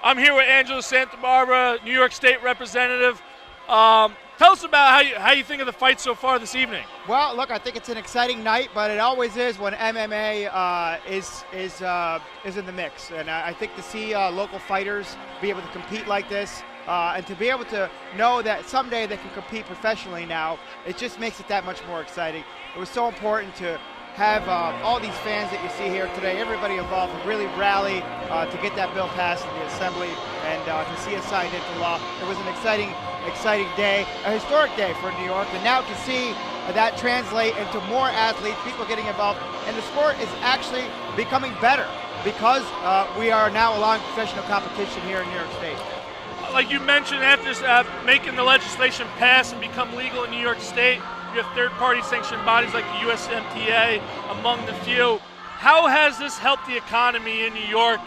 I'm here with Angelo Santa Barbara, New York State representative. Tell us about how you think of the fight so far this evening. Well, look, I think it's an exciting night, but it always is when MMA is in the mix. And I think to see local fighters be able to compete like this, and to be able to know that someday they can compete professionally now, it just makes it that much more exciting. It was so important to have all these fans that you see here today, everybody involved, really rally to get that bill passed in the Assembly and to see it signed into law. It was an exciting day, a historic day for New York, and now to see that translate into more athletes, people getting involved, and the sport is actually becoming better because we are now allowing professional competition here in New York State. Like you mentioned, after making the legislation pass and become legal in New York State, you have third-party sanctioned bodies like the USMTA among the few. How has this helped the economy in New York,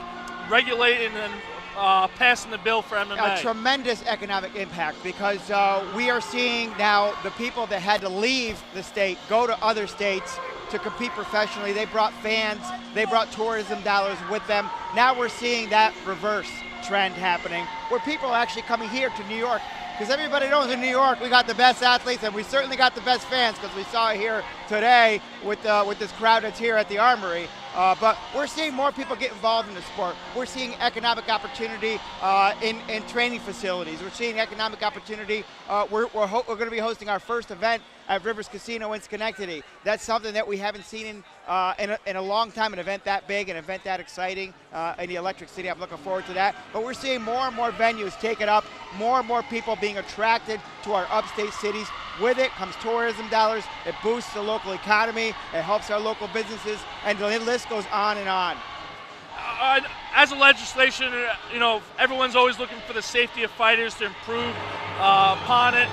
regulating and passing the bill for MMA? A tremendous economic impact because we are seeing now the people that had to leave the state go to other states to compete professionally. They brought fans, they brought tourism dollars with them. Now we're seeing that reverse trend happening where people are actually coming here to New York. Because everybody knows in New York we got the best athletes and we certainly got the best fans because we saw it here today with this crowd that's here at the Armory. But we're seeing more people get involved in the sport. We're seeing economic opportunity in training facilities. We're seeing economic opportunity. We're going to be hosting our first event at Rivers Casino in Schenectady. That's something that we haven't seen in a long time, an event that big, an event that exciting in the Electric City. I'm looking forward to that. But we're seeing more and more venues take it up, more and more people being attracted to our upstate cities. With it comes tourism dollars. It boosts the local economy. It helps our local businesses, and the list goes on and on. As a legislation, everyone's always looking for the safety of fighters to improve upon it.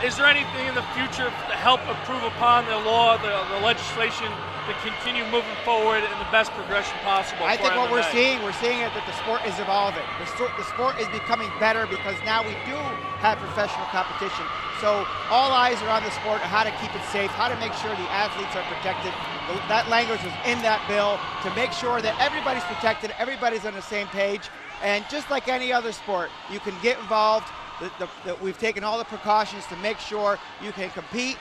Is there anything in the future to help improve upon the law, the legislation, to continue moving forward in the best progression possible? I think what MMA? we're seeing is that the sport is evolving. The sport is becoming better because now we do have professional competition. So all eyes are on the sport, how to keep it safe, how to make sure the athletes are protected. That language was in that bill to make sure that everybody's protected, everybody's on the same page. And just like any other sport, you can get involved. We've taken all the precautions to make sure you can compete,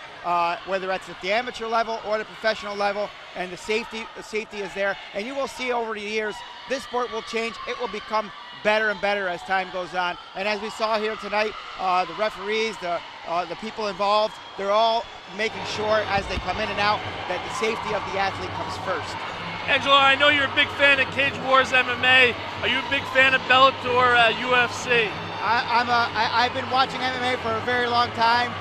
whether that's at the amateur level or the professional level, and the safety is there. And you will see over the years, this sport will change. It will become better and better as time goes on. And as we saw here tonight, the referees, the people involved, they're all making sure as they come in and out that the safety of the athlete comes first. Angelo, I know you're a big fan of Cage Wars MMA. Are you a big fan of Bellator, UFC? I've been watching MMA for a very long time,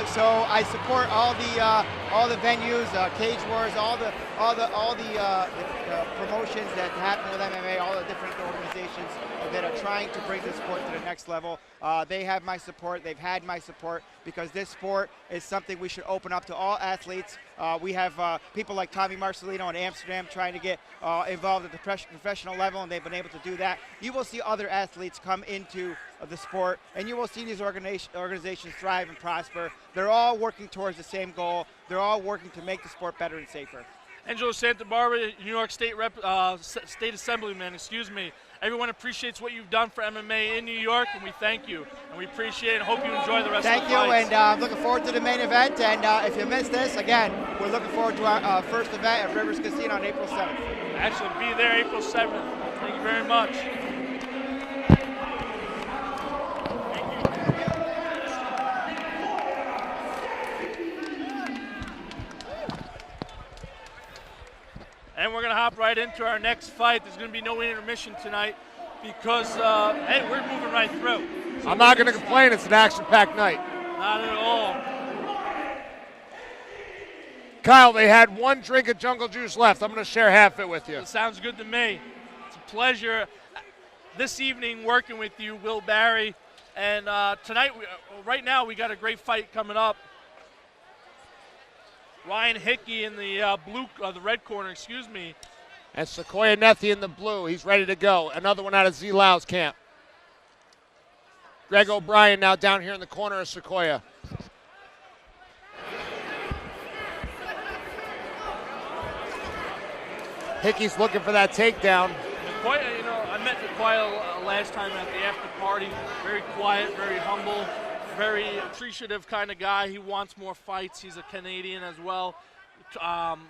so I support all the venues, Cage Wars, all the promotions that happen with MMA, all the different organizations that are trying to bring this sport to the next level. They have my support. They've had my support because this sport is something we should open up to all athletes. We have people like Tommy Marcelino in Amsterdam trying to get involved at the professional level, and they've been able to do that. You will see other athletes come into the sport, and you will see these organizations thrive and prosper. They're all working towards the same goal. They're all working to make the sport better and safer. Angelo Santa Barbara, New York State State Assemblyman, Everyone appreciates what you've done for MMA in New York, and we thank you. And we appreciate it and hope you enjoy the rest of the fights. Thank you, and I'm looking forward to the main event. And if you missed this, again, we're looking forward to our first event at Rivers Casino on April 7th. Actually, be there April 7th. Thank you very much. And we're going to hop right into our next fight. There's going to be no intermission tonight because, hey, we're moving right through. So I'm not going to complain. It's an action-packed night. Not at all. Kyle, they had one drink of Jungle Juice left. I'm going to share half it with you. It sounds good to me. It's a pleasure this evening working with you, Will Barry. And tonight, right now, we got a great fight coming up. Ryan Hickey in the the red corner, And Nequoyah Sethi in the blue. He's ready to go. Another one out of Z Lau's camp. Greg O'Brien now down here in the corner of Nequoyah. Hickey's looking for that takedown. Nequoyah, you know, I met Nequoyah last time at the after party. Very quiet, very humble, very appreciative kind of guy. He wants more fights. He's a Canadian as well.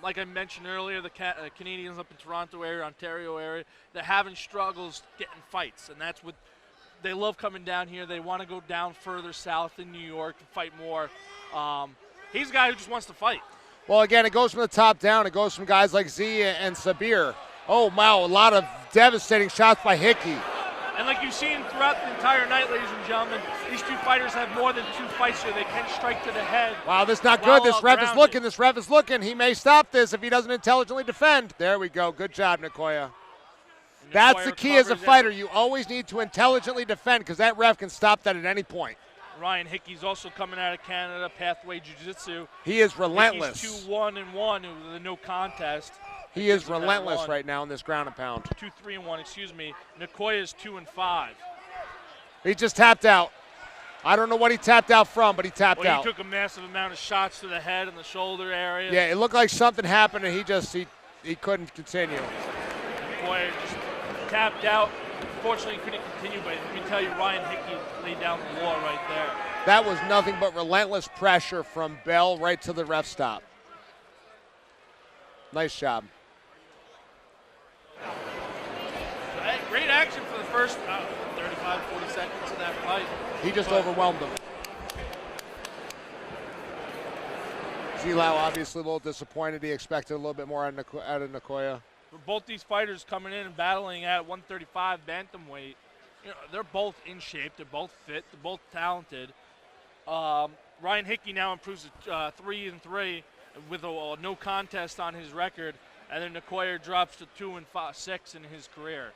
Like I mentioned earlier, the Canadians up in Toronto area, Ontario area, they're having struggles getting fights, and that's what they love coming down here. They want to go down further south in New York to fight more. He's a guy who just wants to fight. Well, again, it goes from the top down. It goes from guys like Z and Sabir. Oh, wow, a lot of devastating shots by Hickey. And like you've seen throughout the entire night, ladies and gentlemen, these two fighters have more than 2 fights here. They can strike to the head. Wow, this is not good. This ref is looking. This ref is looking. He may stop this if he doesn't intelligently defend. There we go. Good job, Nequoyah. That's the key as a fighter. You always need to intelligently defend because that ref can stop that at any point. Ryan Hickey's also coming out of Canada, Pathway Jiu-Jitsu. He is relentless. He's 2-1-1 with a no contest. He is relentless right now in this ground and pound. 2-3-1, excuse me. Nequoyah is 2-5. He just tapped out. I don't know what he tapped out from, but he tapped out. He took a massive amount of shots to the head and the shoulder area. Yeah, it looked like something happened, and he couldn't continue. Nequoyah just tapped out. Unfortunately, he couldn't continue, but let me tell you, Ryan Hickey laid down the law right there. That was nothing but relentless pressure from Bell right to the ref stop. Nice job. Great action for the first 35, 40 seconds of that fight. He just overwhelmed him. Zilau obviously a little disappointed. He expected a little bit more out of Nequoyah. For both these fighters coming in and battling at 135 bantamweight, you know, they're both in shape. They're both fit. They're both talented. Ryan Hickey now improves to 3-3 with a no contest on his record, and then Nequoyah drops to 2-6 in his career.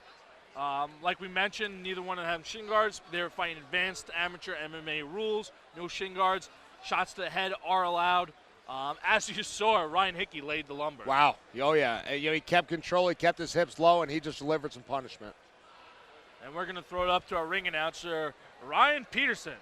Like we mentioned, neither one of them have shin guards. They're fighting advanced amateur MMA rules. No shin guards. Shots to the head are allowed. As you saw, Ryan Hickey laid the lumber. Wow. Oh, yeah. You know, he kept control. He kept his hips low, and he just delivered some punishment. And we're going to throw it up to our ring announcer, Ryan Peterson.